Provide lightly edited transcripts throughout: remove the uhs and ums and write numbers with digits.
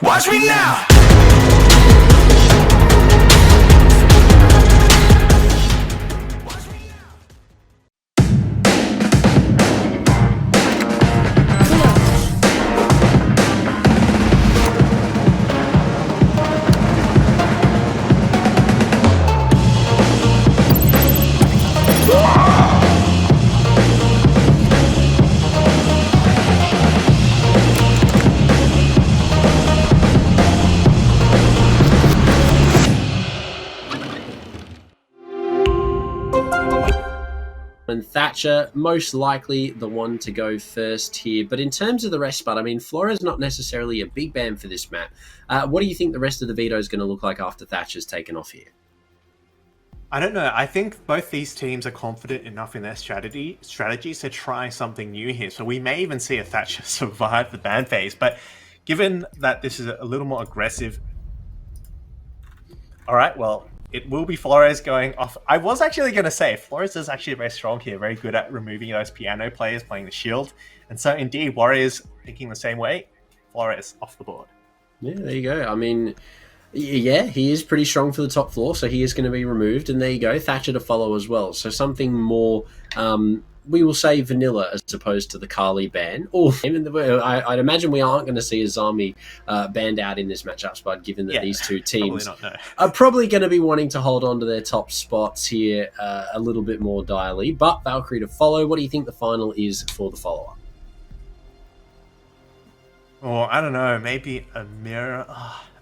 Watch me now! And Thatcher, most likely the one to go first here. But in terms of the rest, Spud, I mean, Flora's not necessarily a big ban for this map. What do you think the rest of the veto is going to look like after Thatcher's taken off here? I don't know. I think both these teams are confident enough in their strategies to try something new here. So we may even see a Thatcher survive the ban phase. But given that this is a little more aggressive... All right, well... It will be Flores going off. I was actually going to say, Flores is actually very strong here, very good at removing those piano players, playing the shield. And so, indeed, Warriors thinking the same way. Flores off the board. Yeah, there you go. I mean, yeah, he is pretty strong for the top floor, so he is going to be removed. And there you go, Thatcher to follow as well. So something more, we will say vanilla as opposed to the Kali ban. Or I'd imagine we aren't going to see a Zami banned out in this matchup, Spud, given that these two teams are probably going to be wanting to hold on to their top spots here a little bit more direly. But Valkyrie to follow. What do you think the final is for the follow-up? Oh, I don't know. Maybe a mirror.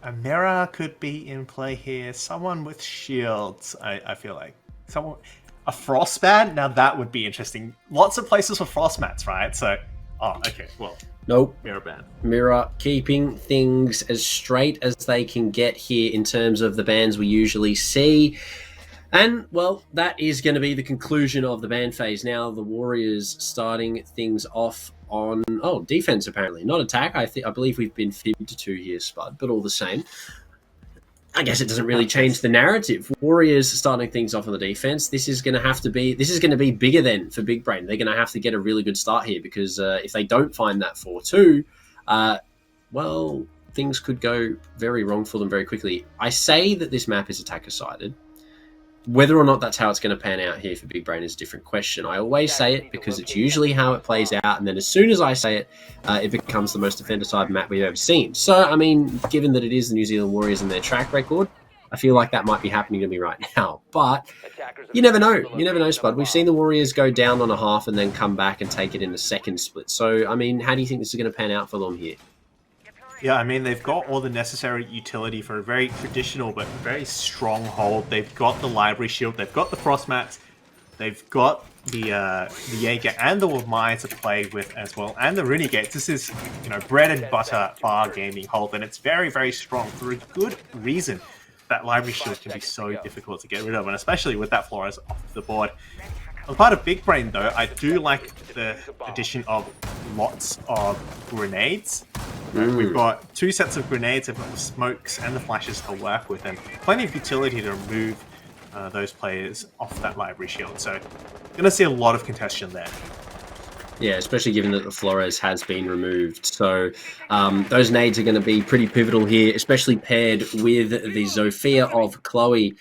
A mirror could be in play here. Someone with shields, I feel like. Someone... A frost ban? Now that would be interesting. Lots of places for frost mats, right? So, oh, okay, well. Nope. Mirror ban. Mirror keeping things as straight as they can get here in terms of the bans we usually see. And, well, that is going to be the conclusion of the ban phase. Now the Warriors starting things off on, defense apparently, not attack. I believe we've been fibbed to here, Spud, but all the same. I guess it doesn't really change the narrative. Warriors starting things off on the defense. This is going to be bigger then for Big Brain. They're going to have to get a really good start here because if they don't find that 4-2, well, things could go very wrong for them very quickly. I say that this map is attacker-sided. Whether or not that's how it's going to pan out here for Big Brain is a different question. I always say it because it's usually how it plays out, and then as soon as I say it, it becomes the most defender-side map we've ever seen. So, I mean, given that it is the New Zealand Warriors and their track record, I feel like that might be happening to me right now. But you never know. You never know, Spud. We've seen the Warriors go down on a half and then come back and take it in the second split. So, I mean, how do you think this is going to pan out for them here? Yeah, I mean, they've got all the necessary utility for a very traditional but very strong hold. They've got the library shield, they've got the frost mats, they've got the Jaeger and the Wamai to play with as well, and the Renegates. This is, bread and butter bar gaming hold, and it's very, very strong for a good reason. That library shield can be so difficult to get rid of, and especially with that Flores off the board. On part of Big Brain, though, I do like the addition of lots of grenades. We've got 2 sets of grenades, they've got the smokes and the flashes to work with, and plenty of utility to remove those players off that library shield. So, going to see a lot of contention there. Yeah, especially given that the Flores has been removed. So those nades are going to be pretty pivotal here, especially paired with the Zofia of Chloe.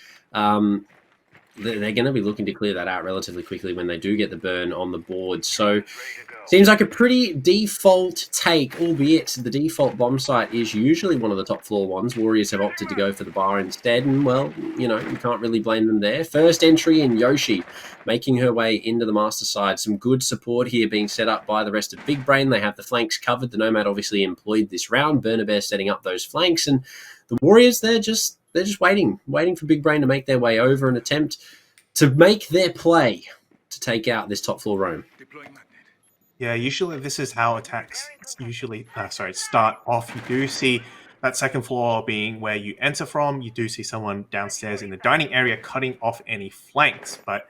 They're going to be looking to clear that out relatively quickly when they do get the burn on the board. So seems like a pretty default take, albeit the default bomb site is usually one of the top floor ones. Warriors have opted to go for the bar instead, and well, you can't really blame them there. First entry in Yoshi, making her way into the master side. Some good support here being set up by the rest of Big Brain. They have the flanks covered. The Nomad obviously employed this round. Burner Bear setting up those flanks, and the Warriors, they're just waiting for Big Brain to make their way over and attempt to make their play to take out this top floor roam. Yeah, usually this is how attacks start off. You do see that second floor being where you enter from. You do see someone downstairs in the dining area cutting off any flanks, but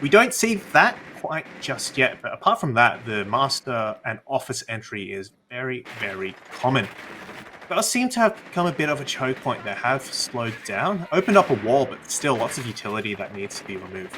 we don't see that quite just yet. But apart from that, the master and office entry is very, very common. Does seem to have become a bit of a choke point. They have slowed down, opened up a wall, but still lots of utility that needs to be removed.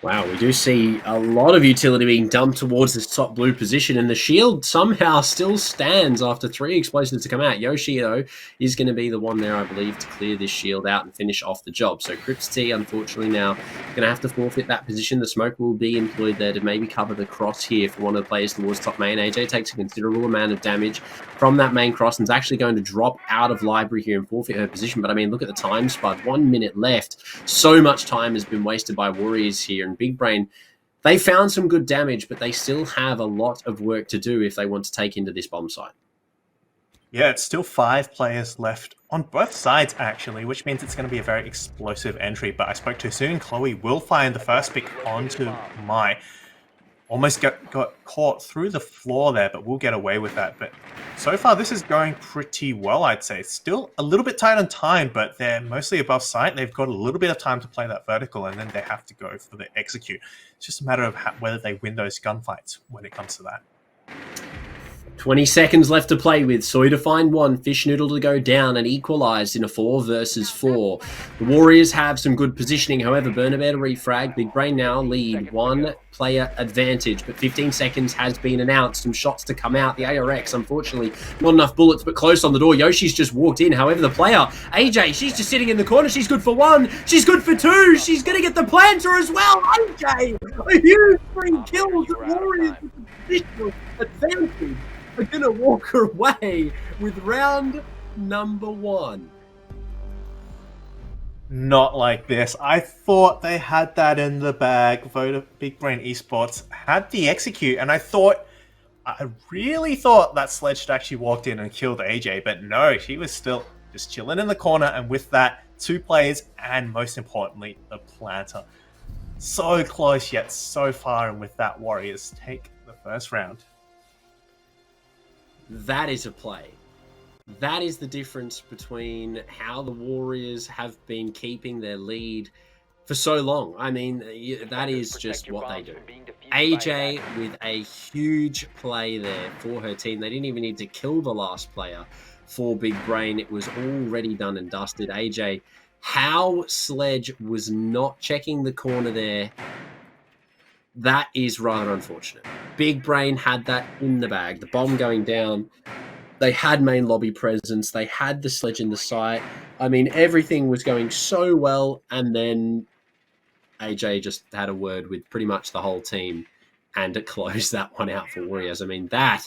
Wow, we do see a lot of utility being dumped towards this top blue position, and the shield somehow still stands after 3 explosives to come out. Yoshi, though, is going to be the one there, I believe, to clear this shield out and finish off the job. So Crips T, unfortunately, now going to have to forfeit that position. The smoke will be employed there to maybe cover the cross here for one of the players towards top main. AJ takes a considerable amount of damage from that main cross and is actually going to drop out of library here and forfeit her position. But, I mean, look at the time, Spud. 1 minute left. So much time has been wasted by Warriors here, and Big Brain, they found some good damage, but they still have a lot of work to do if they want to take into this bomb site. Yeah, it's still 5 players left on both sides, actually, which means it's going to be a very explosive entry. But I spoke too soon. Chloe will find the first pick onto Mai. Almost got caught through the floor there, but we'll get away with that. But so far, this is going pretty well, I'd say. It's still a little bit tight on time, but they're mostly above sight. They've got a little bit of time to play that vertical, and then they have to go for the execute. It's just a matter of whether they win those gunfights when it comes to that. 20 seconds left to play with. Soy to find one. Fish Noodle to go down and equalised in a 4 versus 4. The Warriors have some good positioning. However, Burnabear to refrag. Big Brain now lead 1 player advantage. But 15 seconds has been announced. Some shots to come out. The ARX, unfortunately, not enough bullets, but close on the door. Yoshi's just walked in. However, the player, AJ, she's just sitting in the corner. She's good for 1. She's good for 2. She's going to get the planter as well. AJ, a huge 3 kills. The Warriors with a positional advantage are going to walk away with round number 1. Not like this. I thought they had that in the bag. Voda Big Brain Esports had the execute, and I really thought that Sledge had actually walked in and killed AJ, but no, she was still just chilling in the corner, and with that, 2 players, and most importantly, the planter. So close, yet so far, and with that, Warriors take the first round. That is a play. That is the difference between how the Warriors have been keeping their lead for so long. I mean, that is just what they do. AJ with a huge play there for her team. They didn't even need to kill the last player for Big Brain. It was already done and dusted. AJ, how Sledge was not checking the corner there, that is rather unfortunate. Big Brain had that in the bag. The bomb going down. They had main lobby presence. They had the Sledge in the site. I mean, everything was going so well. And then AJ just had a word with pretty much the whole team. And it closed that one out for Warriors. I mean, that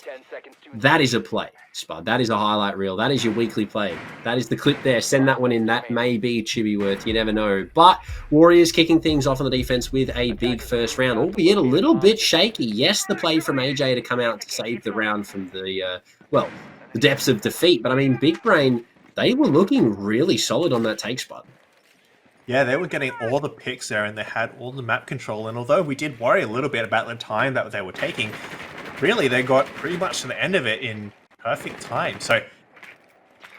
is a play, Spud. That is a highlight reel. That is your weekly play. That is the clip there. Send that one in. That may be Chibiworth. You never know. But Warriors kicking things off on the defense with a big first round, albeit a little bit shaky. Yes, the play from AJ to come out to save the round from the depths of defeat. But, I mean, Big Brain, they were looking really solid on that take, Spud. Yeah, they were getting all the picks there, and they had all the map control. And although we did worry a little bit about the time that they were taking, really, they got pretty much to the end of it in perfect time. So,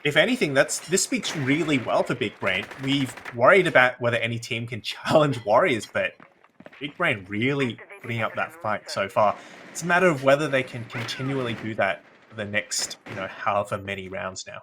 if anything, this speaks really well for Big Brain. We've worried about whether any team can challenge Warriors, but Big Brain really putting up that fight so far. It's a matter of whether they can continually do that for the next, however many rounds now.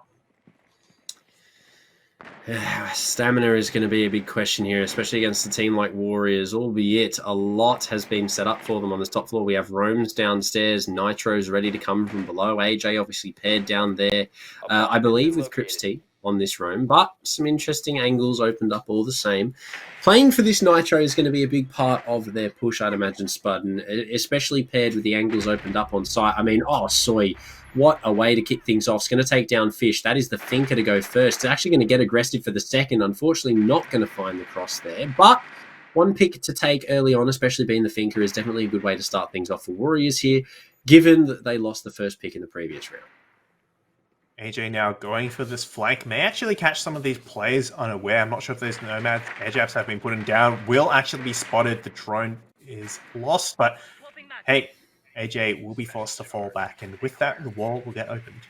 Stamina is going to be a big question here, especially against a team like Warriors, albeit a lot has been set up for them on this top floor. We have Roams downstairs, Nitro's ready to come from below, AJ obviously paired down there, I believe with Crips T on this roam, but some interesting angles opened up all the same. Playing for this Nitro is going to be a big part of their push, I'd imagine, Spud, and especially paired with the angles opened up on site. I mean, Soy, what a way to kick things off. It's going to take down Fish. That is the thinker to go first. It's actually going to get aggressive for the second. Unfortunately, not going to find the cross there. But one pick to take early on, especially being the thinker, is definitely a good way to start things off for Warriors here, given that they lost the first pick in the previous round. AJ now going for this flank. May actually catch some of these players unaware. I'm not sure if those Nomads air jabs have been put down. Will actually be spotted. The drone is lost. But hey, AJ will be forced to fall back. And with that, the wall will get opened.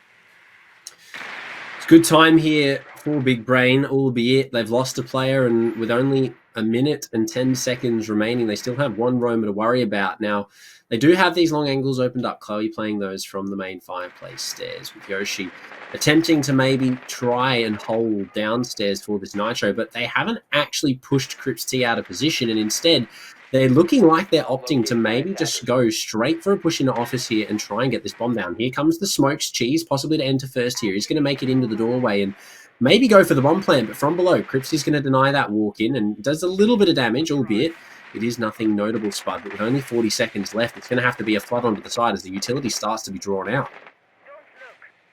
It's good time here for Big Brain, albeit they've lost a player. And with only a minute and 10 seconds remaining, they still have one roamer to worry about. Now, they do have these long angles opened up. Chloe playing those from the main fireplace stairs with Yoshi attempting to maybe try and hold downstairs for this Nitro, but they haven't actually pushed Crips T out of position, and instead they're looking like they're opting to maybe just go straight for a push into office here and try and get this bomb down. Here comes the Smokes Cheese, possibly to enter first here. He's going to make it into the doorway and maybe go for the bomb plant, but from below, Crips is going to deny that walk in and does a little bit of damage, albeit it is nothing notable, Spud. But with only 40 seconds left, it's going to have to be a flood onto the side as the utility starts to be drawn out.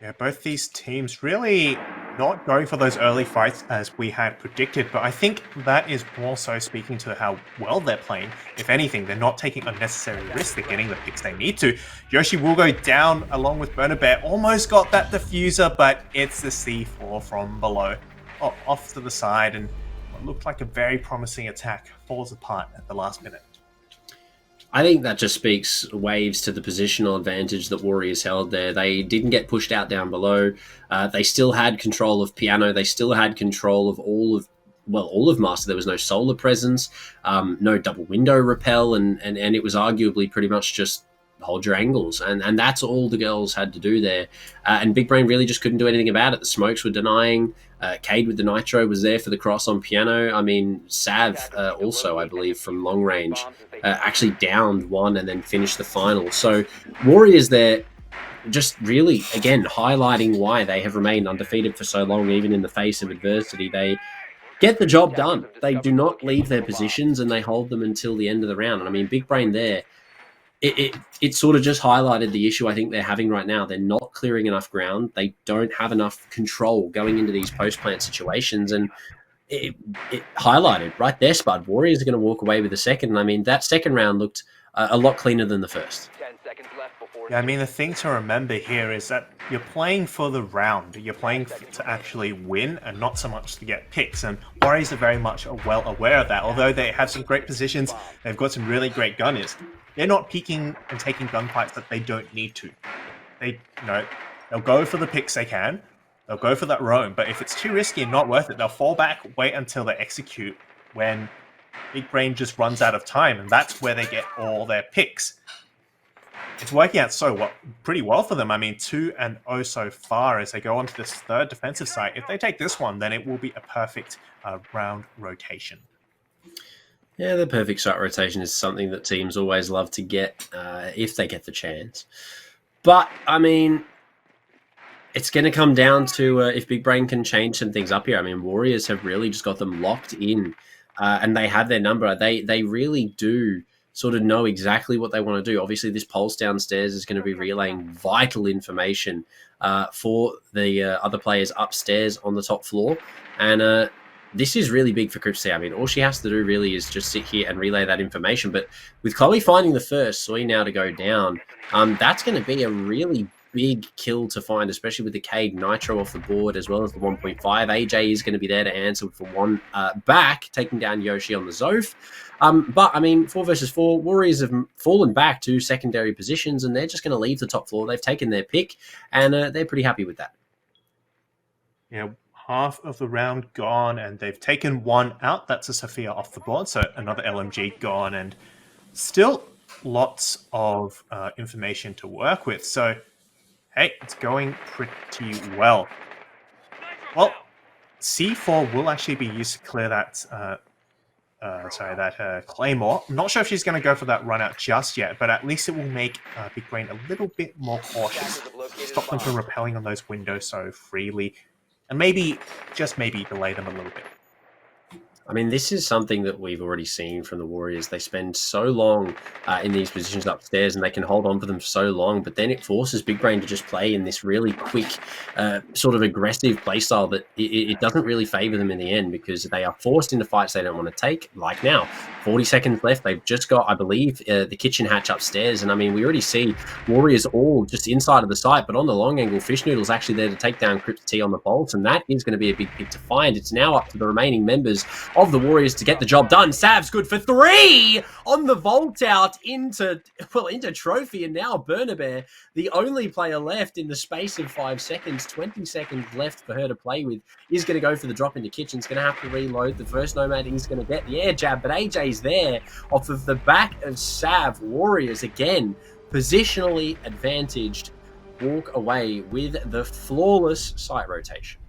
Yeah, both these teams really not going for those early fights as we had predicted, but I think that is more so speaking to how well they're playing. If anything, they're not taking unnecessary risks. They're getting the picks they need to. Yoshi will go down along with Burner Bear. Almost got that diffuser, but it's the C4 from below. Oh, off to the side, and what looked like a very promising attack falls apart at the last minute. I think that just speaks waves to the positional advantage that Warriors held there. They didn't get pushed out down below. They still had control of Piano. They still had control of all of Master. There was no solar presence, no double window repel, and it was arguably pretty much just hold your angles. And that's all the girls had to do there. And Big Brain really just couldn't do anything about it. The Smokes were denying. Cade with the Nitro was there for the cross on Piano. I mean, Sav also, I believe, from long range, actually downed one and then finished the final. So Warriors there just really, again, highlighting why they have remained undefeated for so long, even in the face of adversity. They get the job done. They do not leave their positions and they hold them until the end of the round. And I mean, Big Brain there, it sort of just highlighted the issue I think they're having right now. They're not clearing enough ground. They don't have enough control going into these post-plant situations. And it highlighted right there, Spud. Warriors are going to walk away with the second. And I mean, that second round looked a lot cleaner than the first. Yeah, I mean, the thing to remember here is that you're playing for the round. You're playing to actually win and not so much to get picks. And Warriors are very much well aware of that. Although they have some great positions, they've got some really great gunners. They're not peeking and taking gunfights that they don't need to. They'll go for the picks they can. They'll go for that roam. But if it's too risky and not worth it, they'll fall back, wait until they execute when Big Brain just runs out of time. And that's where they get all their picks. It's working out pretty well for them. I mean, 2-0 so far as they go on to this third defensive site. If they take this one, then it will be a perfect round rotation. Yeah, the perfect site rotation is something that teams always love to get if they get the chance. But, I mean, it's going to come down to if Big Brain can change some things up here. I mean, Warriors have really just got them locked in and they have their number. They really do sort of know exactly what they want to do. Obviously, this pulse downstairs is going to be relaying vital information for the other players upstairs on the top floor. And this is really big for Cripsy. I mean, all she has to do really is just sit here and relay that information. But with Chloe finding the first, Soy now to go down, that's going to be a really big kill to find, especially with the Cade Nitro off the board, as well as the 1.5. AJ is going to be there to answer for one back, taking down Yoshi on the Zoth. But, I mean, 4 versus 4, Warriors have fallen back to secondary positions, and they're just going to leave the top floor. They've taken their pick, and they're pretty happy with that. Yeah, half of the round gone, and they've taken one out. That's a Sophia off the board, so another LMG gone, and still lots of information to work with. So, hey, it's going pretty well. Well, C4 will actually be used to clear that Claymore. I'm not sure if she's going to go for that run out just yet, but at least it will make Big Brain a little bit more cautious. Stop them from repelling on those windows so freely. And maybe, just maybe, delay them a little bit. I mean, this is something that we've already seen from the Warriors. They spend so long in these positions upstairs and they can hold on for them for so long, but then it forces Big Brain to just play in this really quick, sort of aggressive playstyle that it doesn't really favor them in the end because they are forced into fights they don't want to take, like now. 40 seconds left. They've just got, I believe, the kitchen hatch upstairs. And I mean, we already see Warriors all just inside of the site, but on the long angle, Fish Noodle's actually there to take down Crypt T on the bolt, and that is going to be a big pick to find. It's now up to the remaining members of the Warriors to get the job done. Sav's good for 3 on the vault out into Trophy, and now Burner Bear, the only player left in the space of 5 seconds, 20 seconds left for her to play with, is going to go for the drop into Kitchen's going to have to reload. The first Nomad is going to get the air jab, but AJ's there off of the back of Sav. Warriors again positionally advantaged, walk away with the flawless site rotation.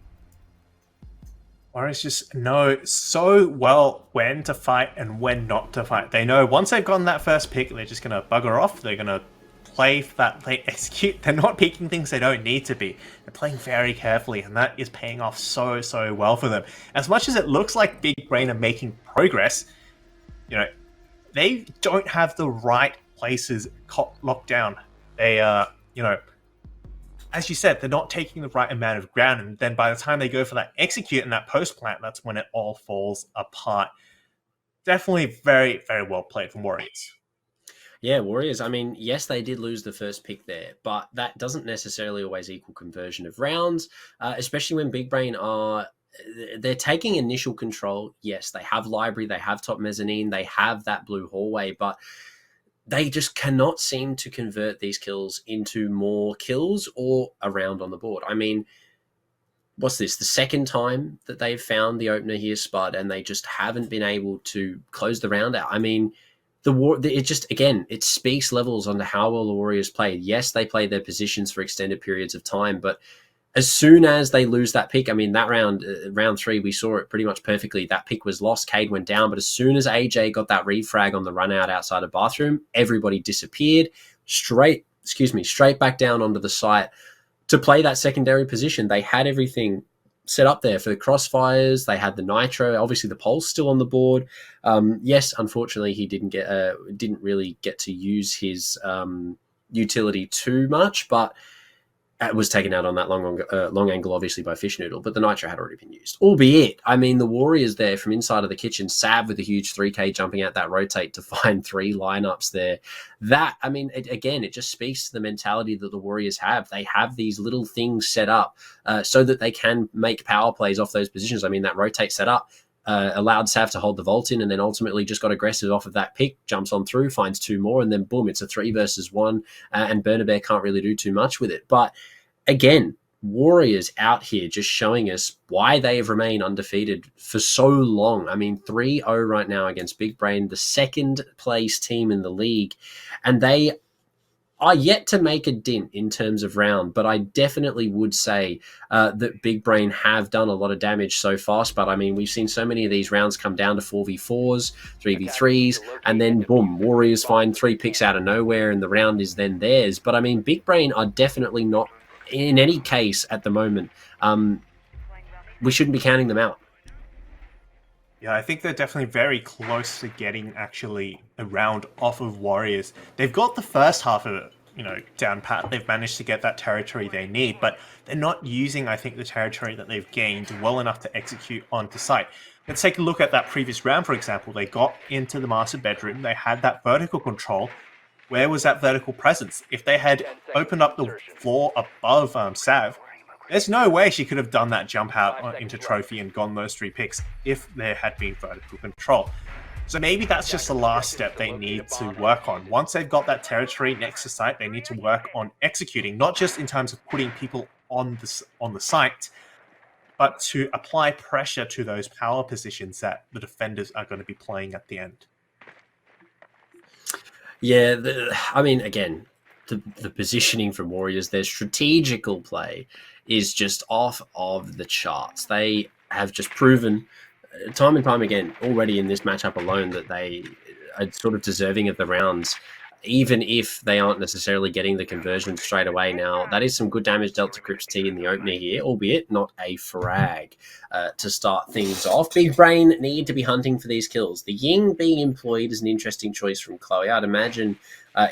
Warriors just know so well when to fight and when not to fight. They know once they've gotten that first pick, they're just going to bugger off. They're going to play for that late execute. They're not picking things they don't need to be. They're playing very carefully, and that is paying off so, so well for them. As much as it looks like Big Brain are making progress, you know, they don't have the right places locked down. They, as you said, they're not taking the right amount of ground, and then by the time they go for that execute and that post plant, that's when it all falls apart. Definitely very, very well played from Warriors. Yeah, Warriors. I mean, yes, they did lose the first pick there, but that doesn't necessarily always equal conversion of rounds, especially when Big Brain are. They're taking initial control. Yes, they have library, they have top mezzanine, they have that blue hallway, but they just cannot seem to convert these kills into more kills or a round on the board. I mean, what's this? The second time that they've found the opener here, Spud, and they just haven't been able to close the round out. I mean, it just, again, it speaks levels on how well the Warriors played. Yes, they played their positions for extended periods of time, but as soon as they lose that pick, I mean, that round 3, we saw it pretty much perfectly. That pick was lost. Cade went down. But as soon as AJ got that refrag on the run out outside of bathroom, everybody disappeared straight back down onto the site to play that secondary position. They had everything set up there for the crossfires. They had the nitro. Obviously, the pole's still on the board. Yes, unfortunately, he didn't really get to use his utility too much, but it was taken out on that long angle, obviously, by Fish Noodle, but the nitro had already been used. Albeit, I mean, the Warriors there from inside of the kitchen, Sav with a huge 3K jumping out that rotate to find 3 lineups there. That, I mean, it just speaks to the mentality that the Warriors have. They have these little things set up so that they can make power plays off those positions. I mean, that rotate set up allowed Sav to hold the vault in, and then ultimately just got aggressive off of that pick, jumps on through, finds 2 more, and then boom, it's a 3 versus 1, and Burner Bear can't really do too much with it. But again, Warriors out here just showing us why they have remained undefeated for so long. I mean, 3-0 right now against Big Brain, the second place team in the league, and they are yet to make a dent in terms of round, but I definitely would say that Big Brain have done a lot of damage so far. But I mean, we've seen so many of these rounds come down to 4v4s, 3v3s, and then boom, Warriors find 3 picks out of nowhere and the round is then theirs. But I mean, Big Brain are definitely not, in any case at the moment, we shouldn't be counting them out. Yeah, I think they're definitely very close to getting actually a round off of Warriors. They've got the first half of it, down pat. They've managed to get that territory they need, but they're not using, I think, the territory that they've gained well enough to execute onto site. Let's take a look at that previous round, for example. They got into the master bedroom. They had that vertical control. Where was that vertical presence? If they had opened up the floor above Sav, there's no way she could have done that jump out into Trophy and gone those 3 picks if there had been vertical control. So maybe that's just the last step they need to work on. Once they've got that territory next to site, they need to work on executing, not just in terms of putting people on the site, but to apply pressure to those power positions that the defenders are going to be playing at the end. Yeah, I mean, again, the positioning from Warriors, their strategical play is just off of the charts. They have just proven time and time again already in this matchup alone that they are sort of deserving of the rounds, even if they aren't necessarily getting the conversion straight away. Now, that is some good damage dealt to Crips T in the opener here, albeit not a frag to start things off. Big Brain need to be hunting for these kills. The Ying being employed is an interesting choice from Chloe. I'd imagine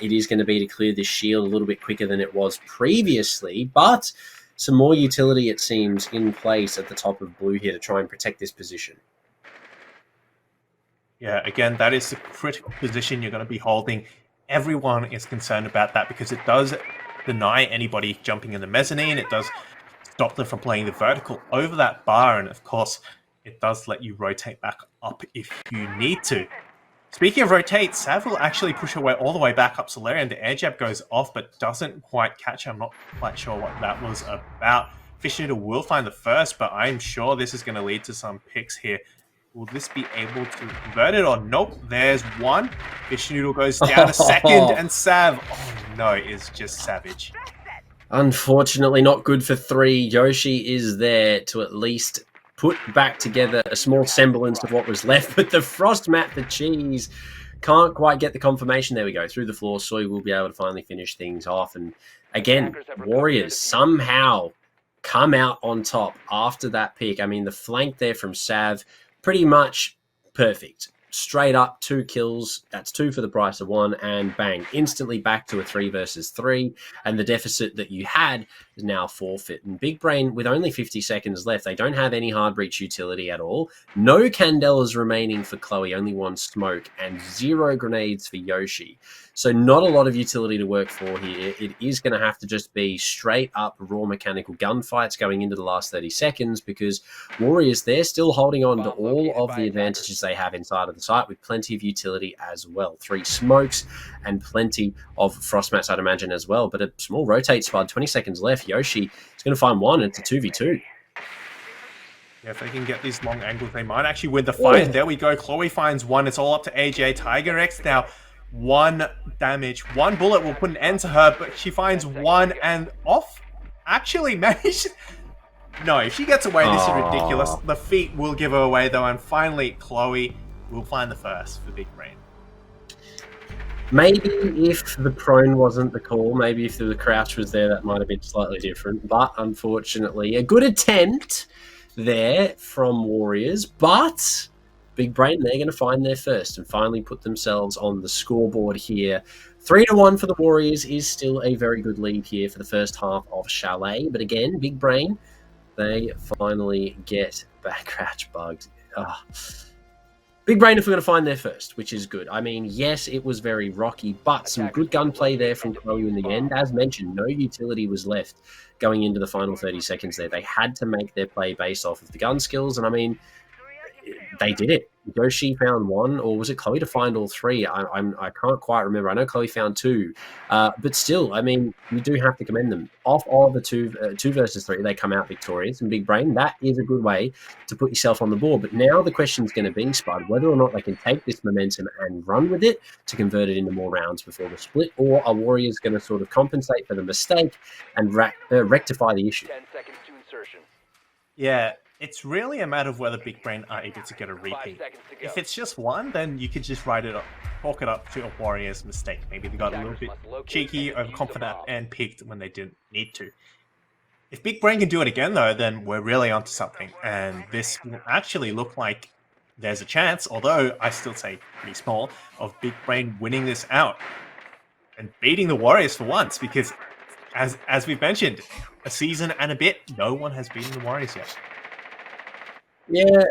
it is going to be to clear this shield a little bit quicker than it was previously, but some more utility, it seems, in place at the top of blue here to try and protect this position. Yeah, again, that is the critical position you're going to be holding. Everyone is concerned about that because it does deny anybody jumping in the mezzanine. It does stop them from playing the vertical over that bar. And of course, it does let you rotate back up if you need to. Speaking of rotate, Sav will actually push away all the way back up Solarian. The air jab goes off, but doesn't quite catch. I'm not quite sure what that was about. Fish Noodle will find the first, but I'm sure this is going to lead to some picks here. Will this be able to convert it or nope? There's one. Fish Noodle goes down a second, and Sav, oh no, is just savage. Unfortunately, not good for 3. Yoshi is there to at least put back together a small semblance of what was left. But the frost mat for Cheese can't quite get the confirmation. There we go. Through the floor, Soy will be able to finally finish things off. And again, Warriors somehow come out on top after that pick. I mean, the flank there from Sav, pretty much perfect. Straight up 2 kills. That's 2 for the price of 1, and bang, instantly back to a 3 versus 3. And the deficit that you had is now forfeit. And Big Brain, with only 50 seconds left, they don't have any hard breach utility at all. No Candelas remaining for Chloe, only 1 smoke, and 0 grenades for Yoshi. So not a lot of utility to work for here. It is going to have to just be straight up raw mechanical gunfights going into the last 30 seconds, because Warriors, they're still holding on to all of the advantages they have inside of the site with plenty of utility as well. 3 smokes and plenty of frost mats, I'd imagine, as well. But a small rotate spud, 20 seconds left. Yoshi is going to find 1, and it's a 2v2. Yeah, if they can get these long angles, they might actually win the fight. There we go. Chloe finds 1. It's all up to AJ. Tiger X now. 1 damage. 1 bullet will put an end to her, but she finds 1 and off. Actually managed. No, if she gets away, this is ridiculous. The feet will give her away, though, and finally, Chloe will find the first for Big Brain. Maybe if the prone wasn't the call, maybe if the crouch was there, that might have been slightly different. But unfortunately, a good attempt there from Warriors, but Big Brain, they're going to find their first and finally put themselves on the scoreboard here. 3-1 for the Warriors is still a very good lead here for the first half of Chalet. But again, Big Brain, they finally get back crouch bugged. Big Brain if we're going to find their first, which is good. I mean, yes, it was very rocky, but some good gunplay there from Chloe in the end. As mentioned, no utility was left going into the final 30 seconds there. They had to make their play based off of the gun skills, and I mean, they did it. Yoshi found 1, or was it Chloe to find all 3? I can't quite remember. I know Chloe found 2, but still, I mean, you do have to commend them. Off of the 2 versus 3, they come out victorious. And Big Brain, that is a good way to put yourself on the board. But now the question is going to be, Spud, whether or not they can take this momentum and run with it to convert it into more rounds before the split, or are Warriors going to sort of compensate for the mistake and rectify the issue? 10 seconds to insertion. Yeah. It's really a matter of whether Big Brain are able to get a repeat. If it's just 1, then you could just write it up, chalk it up to a Warriors mistake. Maybe they got a little bit cheeky, overconfident, and peaked when they didn't need to. If Big Brain can do it again, though, then we're really onto something. And this will actually look like there's a chance, although I still say pretty small, of Big Brain winning this out and beating the Warriors for once. Because, as we've mentioned, a season and a bit, no one has beaten the Warriors yet. Yeah,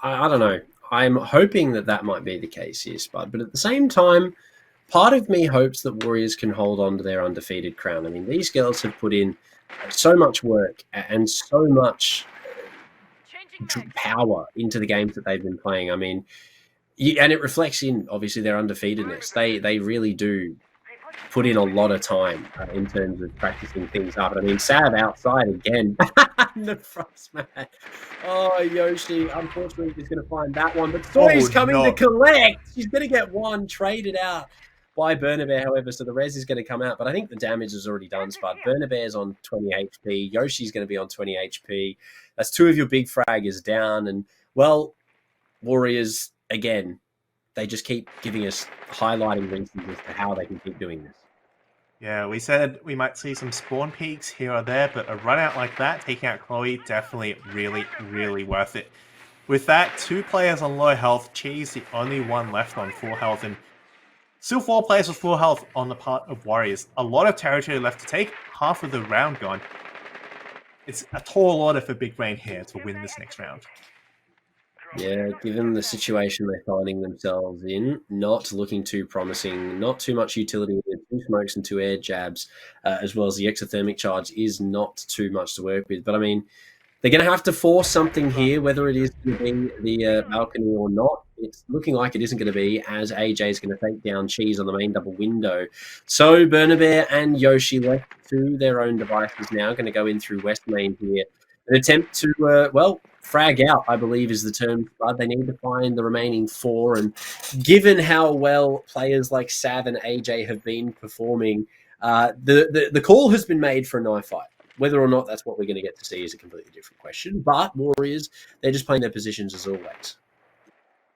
I don't know. I'm hoping that might be the case here, Spud. But at the same time, part of me hopes that Warriors can hold on to their undefeated crown. I mean, these girls have put in so much work and so much power into the games that they've been playing. I mean, and it reflects in, obviously, their undefeatedness. They really do put in a lot of time in terms of practicing things up. I mean, Sav outside again. The frost mat. Oh, Yoshi, unfortunately, is going to find that one. But Soy's coming to collect. She's going to get 1 traded out by Burnabear, however, so the res is going to come out. But I think the damage is already done, Spud. Burnabear's on 20 HP. Yoshi's going to be on 20 HP. That's 2 of your big fraggers down. And, well, Warriors, again, they just keep giving us highlighting reasons as to how they can keep doing this. Yeah, we said we might see some spawn peaks here or there, but a run out like that, taking out Chloe, definitely really, really worth it. With that, 2 players on low health, Cheese the only one left on full health, and still 4 players with full health on the part of Warriors. A lot of territory left to take, half of the round gone. It's a tall order for Big Brain here to win this next round. Yeah, given the situation they're finding themselves in, not looking too promising, not too much utility, 2 smokes and 2 air jabs, as well as the exothermic charge is not too much to work with. But I mean, they're going to have to force something here, whether it is going to be the balcony or not. It's looking like it isn't going to be, as AJ is going to take down Cheese on the main double window. So Burnabear and Yoshi left to their own devices now, going to go in through West Main here. An attempt to, frag out, I believe is the term. But they need to find the remaining 4. And given how well players like Sav and AJ have been performing, the call has been made for a knife fight. Whether or not that's what we're going to get to see is a completely different question. But Warriors, they're just playing their positions as always.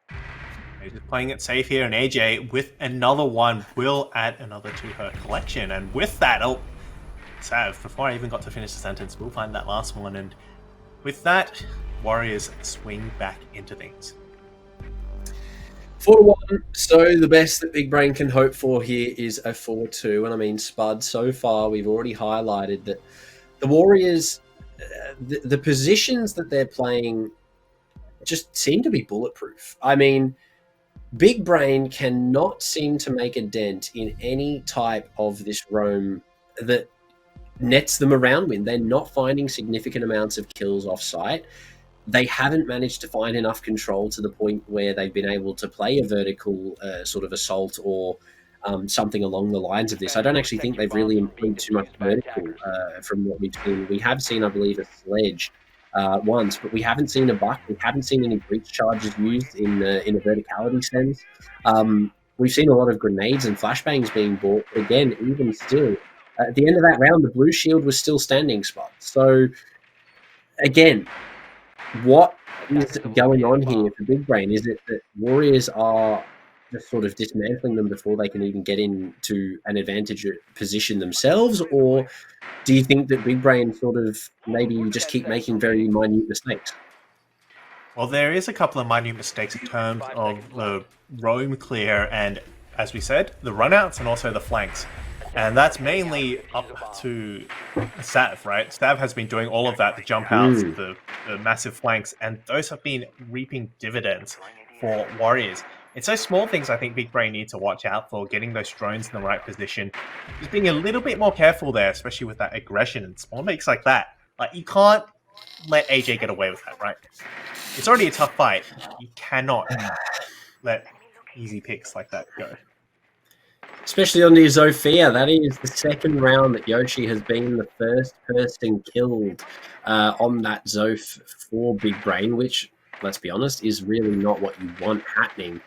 They're just playing it safe here, and AJ, with another one, will add another to her collection. And with that, Sav, before I even got to finish the sentence, we'll find that last one. And with that, Warriors swing back into things. 4-1. So the best that Big Brain can hope for here is a 4-2. And I mean, Spud, so far we've already highlighted that the Warriors, the positions that they're playing just seem to be bulletproof. I mean, Big Brain cannot seem to make a dent in any type of this roam that nets them a round win. They're not finding significant amounts of kills off site. They haven't managed to find enough control to the point where they've been able to play a vertical sort of assault or something along the lines of this. I don't actually think they've really employed too much vertical from what we've seen. We have seen, I believe, a sledge once, but we haven't seen a buck. We haven't seen any breach charges used in a verticality sense. We've seen a lot of grenades and flashbangs being bought. But again, even still, at the end of that round, the blue shield was still standing spot. So, again, what is going on here for Big Brain? Is it that Warriors are just sort of dismantling them before they can even get into an advantage position themselves? Or do you think that Big Brain sort of maybe just keep making very minute mistakes? Well, there is a couple of minute mistakes in terms of the roam clear and, as we said, the runouts and also the flanks. And that's mainly up to Sav, right? Sav has been doing all of that, the jump outs, the massive flanks, and those have been reaping dividends for Warriors. It's those small things I think Big Brain needs to watch out for, getting those drones in the right position. Just being a little bit more careful there, especially with that aggression and small makes like that. Like, you can't let AJ get away with that, right? It's already a tough fight. You cannot let easy picks like that go. Especially on the Zofia, that is the second round that Yoshi has been the first person killed on that Zof for Big Brain, which, let's be honest, is really not what you want happening.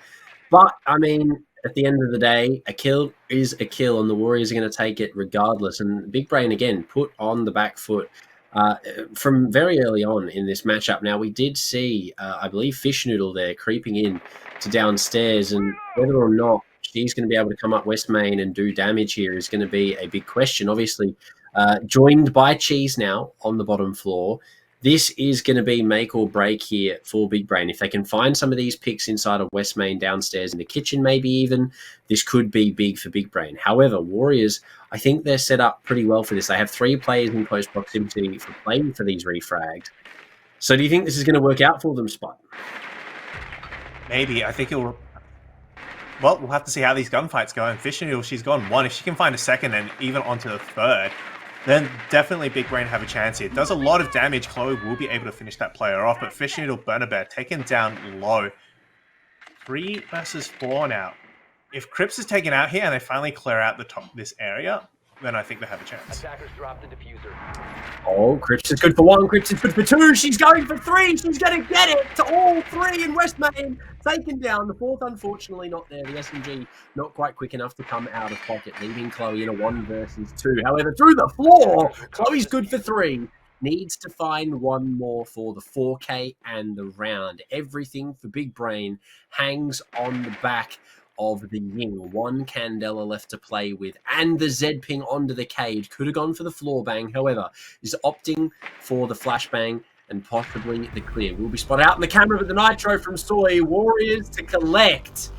But, I mean, at the end of the day, a kill is a kill, and the Warriors are going to take it regardless. And Big Brain, again, put on the back foot from very early on in this matchup. Now, we did see, I believe, Fish Noodle there creeping in to downstairs, and whether or not she's going to be able to come up West Main and do damage here is going to be a big question. Obviously, joined by Cheese now on the bottom floor. This is going to be make or break here for Big Brain. If they can find some of these picks inside of West Main, downstairs in the kitchen maybe even, this could be big for Big Brain. However, Warriors, I think they're set up pretty well for this. They have 3 players in close proximity for playing for these refrags. So do you think this is going to work out for them, Spot? Maybe. I think it'll... Well, we'll have to see how these gunfights go. And Fish Noodle, she's gone 1. If she can find a second and even onto the third, then definitely Big Brain have a chance here. It does a lot of damage. Chloe will be able to finish that player off, but Fish Noodle, Burner Bear taken down low. 3 versus 4 now. If Crips is taken out here and they finally clear out the top of this area, then I think they have a chance. Attackers drop the diffuser. Oh, Crips is good for 1. Crips is good for 2. She's going for 3. She's going to get it to all 3 in West Main. Taken down. The 4th, unfortunately, not there. The SMG not quite quick enough to come out of pocket, leaving Chloe in a 1 versus 2. However, through the floor, Chloe's good for 3. Needs to find 1 more for the 4K and the round. Everything for Big Brain hangs on the back of the Ying. 1 Candela left to play with, and the Z ping onto the cage. Could have gone for the floor bang, however, is opting for the flashbang and possibly the clear. Will be spotted out in the camera with the Nitro from Soy. Warriors to collect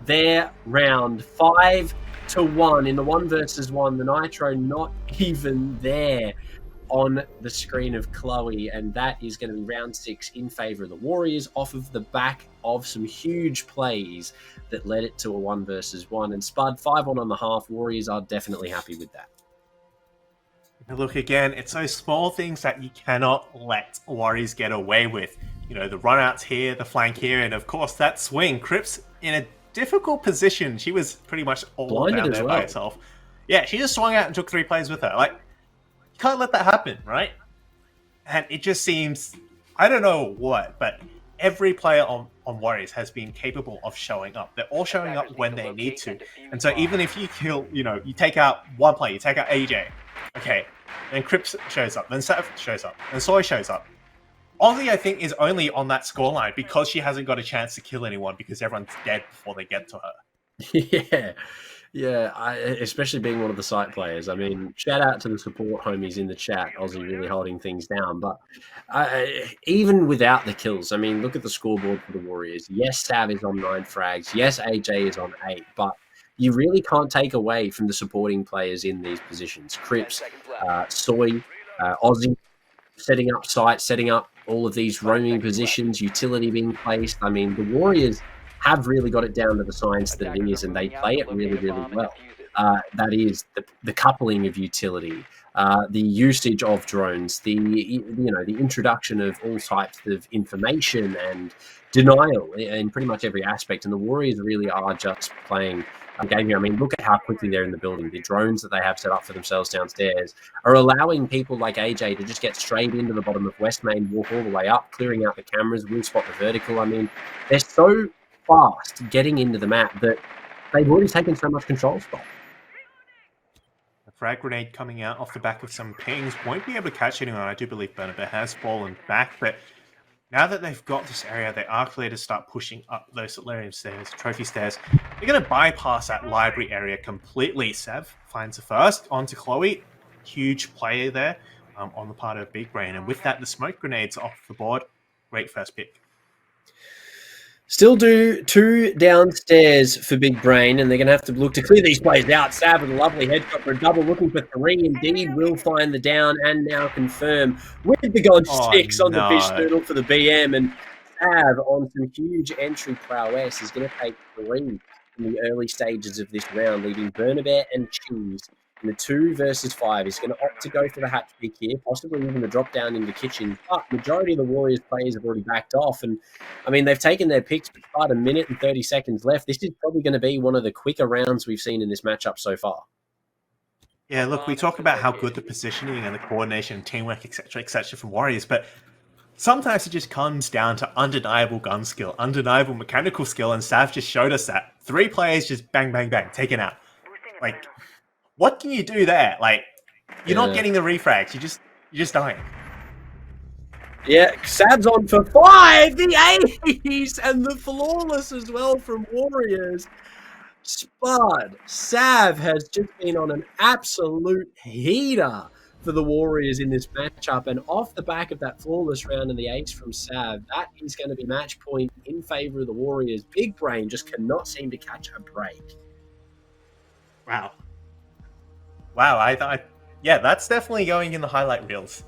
their round 5-1 in the 1 versus 1. The Nitro not even there on the screen of Chloe, and that is going to be round 6 in favor of the Warriors off of the back of some huge plays that led it to a 1 versus 1. And Spud, 5-1 on the half. Warriors are definitely happy with that. Look, again, it's those small things that you cannot let Warriors get away with. You know, the runouts here, the flank here, and of course that swing. Crips in a difficult position. She was pretty much all blinded down there by herself. Yeah, she just swung out and took 3 plays with her. Like, you can't let that happen, right? And it just seems, I don't know what, but every player on Warriors has been capable of showing up. They're all showing up when they need to. And so even if you kill, you know, you take out 1 player, you take out AJ, okay, then Crips shows up, then Sav shows up, and Soy shows up. Aussie, I think, is only on that scoreline because she hasn't got a chance to kill anyone because everyone's dead before they get to her. Yeah, especially being one of the site players. I mean, shout out to the support homies in the chat, Aussie really holding things down. But even without the kills, I mean, look at the scoreboard for the Warriors. Yes, Sav is on 9 frags. Yes, AJ is on 8. But you really can't take away from the supporting players in these positions. Crips, Soy, Aussie, setting up sites, setting up all of these roaming positions, utility being placed. I mean, the Warriors have really got it down to the science that it is, and they play it really, really well. That is the coupling of utility, the usage of drones, the introduction of all types of information and denial in pretty much every aspect. And the Warriors really are just playing a game here. I mean, look at how quickly they're in the building. The drones that they have set up for themselves downstairs are allowing people like AJ to just get straight into the bottom of West Main, walk all the way up, clearing out the cameras, will spot the vertical. I mean, they're so fast getting into the map that they've already taken so much control spot. A frag grenade coming out off the back of some pings. Won't be able to catch anyone. I do believe Bernabet has fallen back, but now that they've got this area, they are clear to start pushing up those Solarium stairs, trophy stairs. They're going to bypass that library area completely. Sav finds the first onto Chloe. Huge player there on the part of Big Brain. And with that, the smoke grenades off the board. Great first pick. Still do 2 downstairs for Big Brain, and they're going to have to look to clear these plays out. Sav with a lovely headshot for a double, looking for 3. Indeed, will find the down and now confirm with the gun 6 on the fish noodle for the BM. And Sav, on some huge entry prowess, is going to take 3 in the early stages of this round, leaving Bernabet and Cheese in the 2 versus 5. He's going to opt to go for the hatch pick here, possibly even the drop down into kitchen. But majority of the Warriors players have already backed off. And I mean, they've taken their picks, but about a minute and 30 seconds left. This is probably going to be one of the quicker rounds we've seen in this matchup so far. Yeah, look, we talk about how good the positioning and the coordination, teamwork, etc., from Warriors, but sometimes it just comes down to undeniable gun skill, undeniable mechanical skill, and Sav just showed us that. 3 players just bang, bang, bang, taken out. Like, what can you do there? Like, you're not getting the refrags. You're just dying. Yeah, Sav's on for 5. The ace and the flawless as well from Warriors. Spud. Sav has just been on an absolute heater for the Warriors in this matchup. And off the back of that flawless round and the ace from Sav, that is going to be match point in favor of the Warriors. Big Brain just cannot seem to catch a break. Wow, I thought, yeah, that's definitely going in the highlight reels.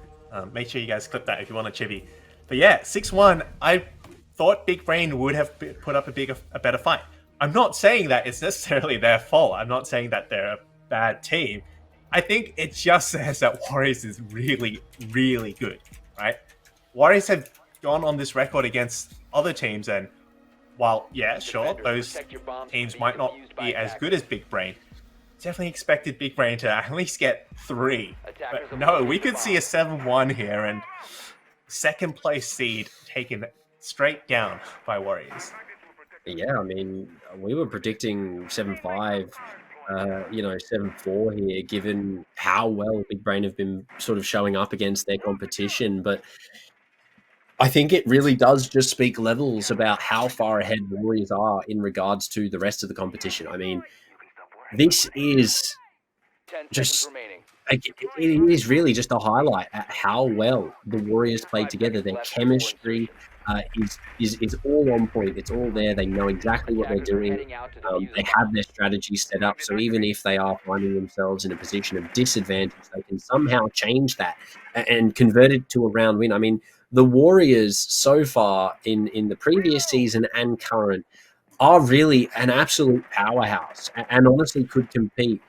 Make sure you guys clip that if you want a chibi. But yeah, 6-1, I thought Big Brain would have put up a better fight. I'm not saying that it's necessarily their fault. I'm not saying that they're a bad team. I think it just says that Warriors is really, really good, right? Warriors have gone on this record against other teams, and while, yeah, sure, those teams might not be as good as Big Brain, definitely expected Big Brain to at least get 3. But no, we could see a 7-1 here, and second place seed taken straight down by Warriors. Yeah, I mean, we were predicting 7-5, 7-4 here, given how well Big Brain have been sort of showing up against their competition. But I think it really does just speak levels about how far ahead Warriors are in regards to the rest of the competition. I mean, this is just, it is really just a highlight at how well the Warriors play together. Their chemistry is all on point. It's all there. They know exactly what they're doing. They have their strategies set up. So even if they are finding themselves in a position of disadvantage, they can somehow change that and convert it to a round win. I mean, the Warriors so far in the previous season and current are really an absolute powerhouse and honestly could compete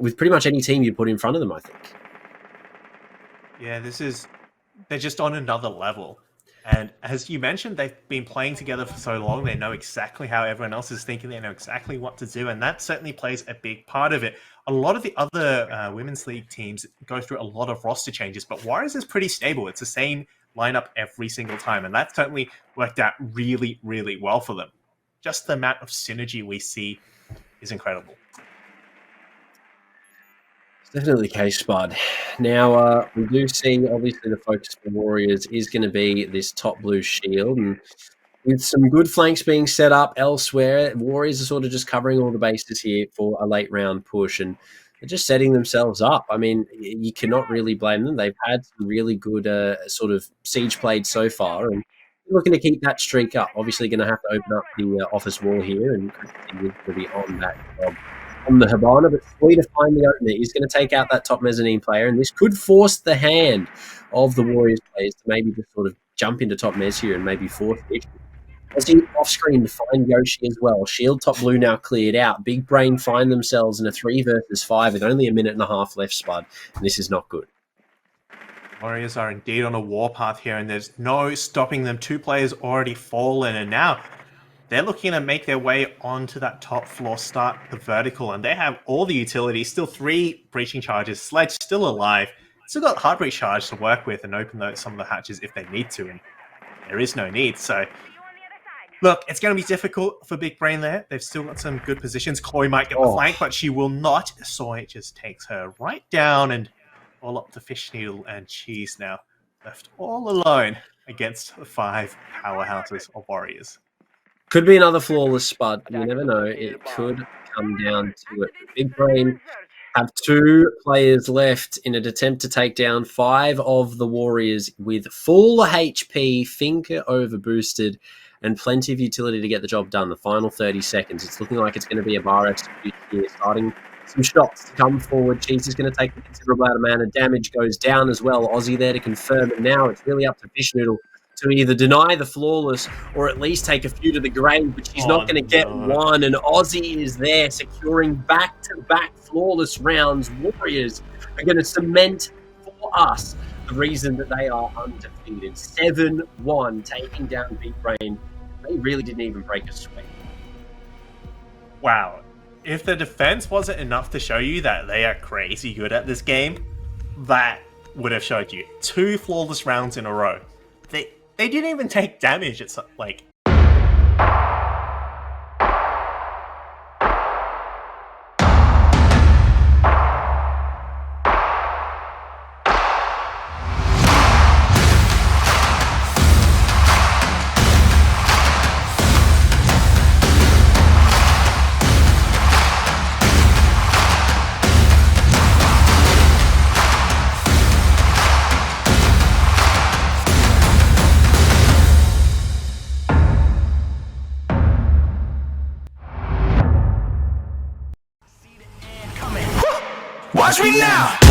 with pretty much any team you put in front of them, I think. Yeah, they're just on another level. And as you mentioned, they've been playing together for so long, they know exactly how everyone else is thinking, they know exactly what to do, and that certainly plays a big part of it. A lot of the other Women's League teams go through a lot of roster changes, but Warriors is pretty stable. It's the same lineup every single time, and that certainly worked out really, really well for them. Just the amount of synergy we see is incredible. Definitely the case, Bud. Now, we do see, obviously, the focus for Warriors is going to be this top blue shield. And with some good flanks being set up elsewhere, Warriors are sort of just covering all the bases here for a late round push. And they're just setting themselves up. I mean, you cannot really blame them. They've had some really good sort of siege played so far. And they're looking to keep that streak up. Obviously, going to have to open up the office wall here. And Christy is going to be on that job on the Habana, but free to find the opener. He's going to take out that top mezzanine player, and this could force the hand of the Warriors players to maybe just sort of jump into top mez here and maybe force the issue. Aussie off screen to find Yoshi as well. Shield top blue now cleared out. Big Brain find themselves in a 3 versus 5 with only a minute and a half left, Spud, and this is not good. Warriors are indeed on a warpath here, and there's no stopping them. 2 players already fallen, and now they're looking to make their way onto that top floor, start the vertical, and they have all the utilities. Still 3 breaching charges. Sledge still alive. Still got Heartbreak Charge to work with and open some of the hatches if they need to, and there is no need. So, look, it's going to be difficult for Big Brain there. They've still got some good positions. Chloe might get the flank, but she will not. Soy just takes her right down and all up to Fish Needle and Cheese now. Left all alone against the 5 powerhouses of Warriors. Could be another flawless Spud. You never know. It could come down to it. Big Brain have 2 players left in an attempt to take down 5 of the Warriors with full HP, finger over boosted, and plenty of utility to get the job done. The final 30 seconds. It's looking like it's going to be a bar execute here, starting some shots to come forward. Cheese is going to take a considerable amount of mana. Damage goes down as well. Aussie there to confirm it. Now it's really up to Fish Noodle to either deny the flawless or at least take a few to the grave, but she's not going to get one. And Aussie is there securing back-to-back flawless rounds. Warriors are going to cement for us the reason that they are undefeated. 7-1, taking down Big Brain. They really didn't even break a sweat. Wow. If the defense wasn't enough to show you that they are crazy good at this game, that would have showed you 2 flawless rounds in a row. They didn't even take damage. It's like... Watch me now!